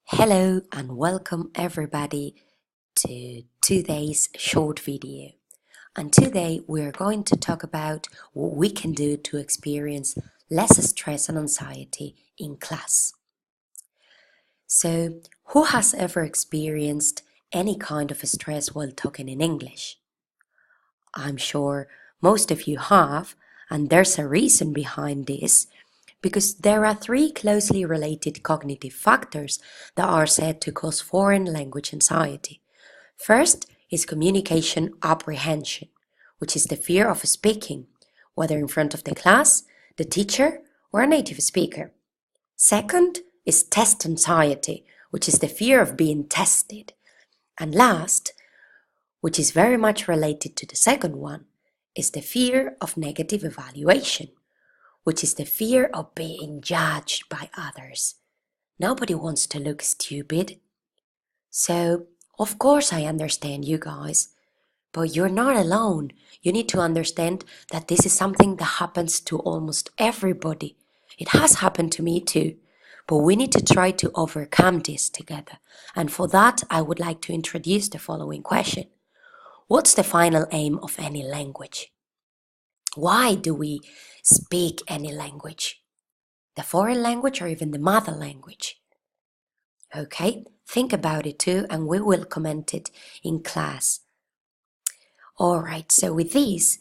Hello and welcome everybody to today's short video. And today we're going to talk about what we can do to experience less stress and anxiety in class. So, who has ever experienced any kind of stress while talking in English? I'm sure most of you have, and there's a reason behind this because there are three closely related cognitive factors that are said to cause foreign language anxiety. First is communication apprehension, which is the fear of speaking, whether in front of the class, the teacher, or a native speaker. Second is test anxiety, which is the fear of being tested. And last, which is very much related to the second one, is the fear of negative evaluation, which is the fear of being judged by others. Nobody wants to look stupid. So, of course I understand you guys, but you're not alone. You need to understand that this is something that happens to almost everybody. It has happened to me too, but we need to try to overcome this together. And for that, I would like to introduce the following question. What's the final aim of any language? Why do we speak any language? The foreign language or even the mother language? Okay, think about it too, and we will comment it in class. Alright, so with this,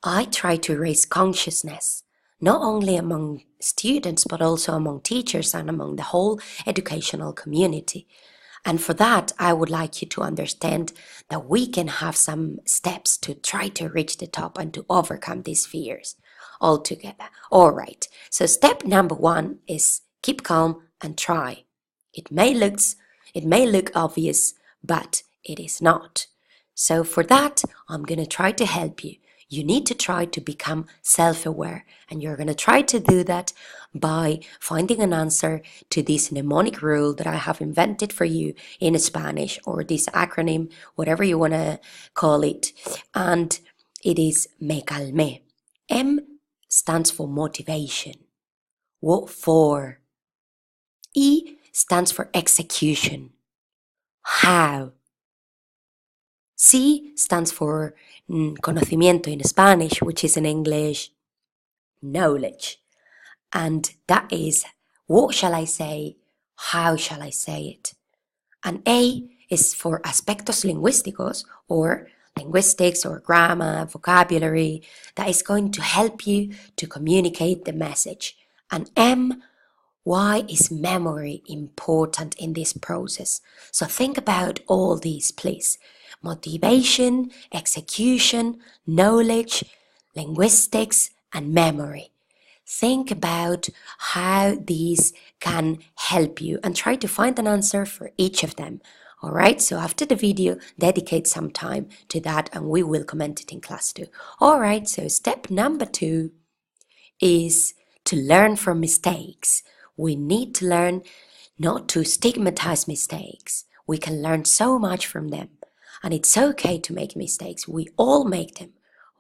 I try to raise consciousness, not only among students, but also among teachers and among the whole educational community. And for that, I would like you to understand that we can have some steps to try to reach the top and to overcome these fears all together. Alright, so step number 1 is keep calm and try. It may look obvious, but it is not. So for that, I'm going to try to help you. You need to try to become self-aware, and you're going to try to do that by finding an answer to this mnemonic rule that I have invented for you in Spanish, or this acronym, whatever you want to call it. And it is Me Calmé. M stands for motivation. What for? E stands for execution. How? C stands for conocimiento in Spanish, which is in English knowledge. And that is, what shall I say? How shall I say it? And A is for aspectos lingüísticos, or linguistics or grammar, vocabulary, that is going to help you to communicate the message. And M, why is memory important in this process? So think about all these, please. Motivation, execution, knowledge, linguistics, and memory. Think about how these can help you and try to find an answer for each of them. Alright, so after the video, dedicate some time to that and we will comment it in class too. Alright, so step number 2 is to learn from mistakes. We need to learn not to stigmatize mistakes. We can learn so much from them. And it's okay to make mistakes. We all make them.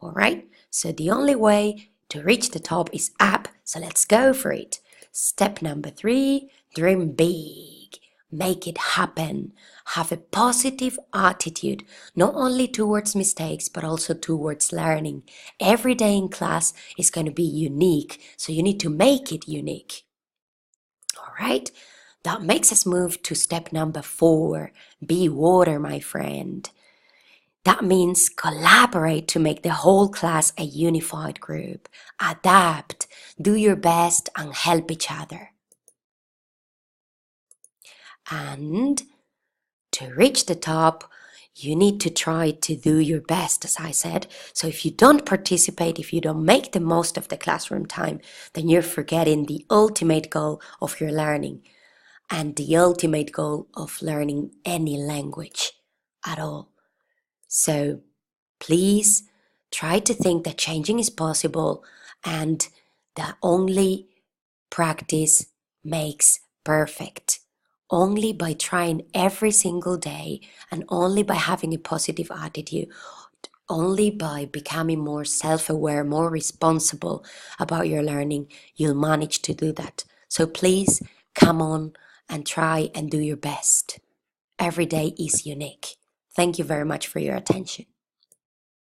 Alright? So the only way to reach the top is up. So let's go for it. Step number 3, dream big. Make it happen. Have a positive attitude, not only towards mistakes, but also towards learning. Every day in class is going to be unique, so you need to make it unique. Alright, that makes us move to step number 4. Be water, my friend. That means collaborate to make the whole class a unified group. Adapt, do your best, and help each other. And to reach the top, you need to try to do your best, as I said. So if you don't participate, if you don't make the most of the classroom time, then you're forgetting the ultimate goal of your learning and the ultimate goal of learning any language at all. So please try to think that changing is possible and that only practice makes perfect. Only by trying every single day and only by having a positive attitude, only by becoming more self-aware, more responsible about your learning, you'll manage to do that. So please come on and try and do your best. Every day is unique. Thank you very much for your attention.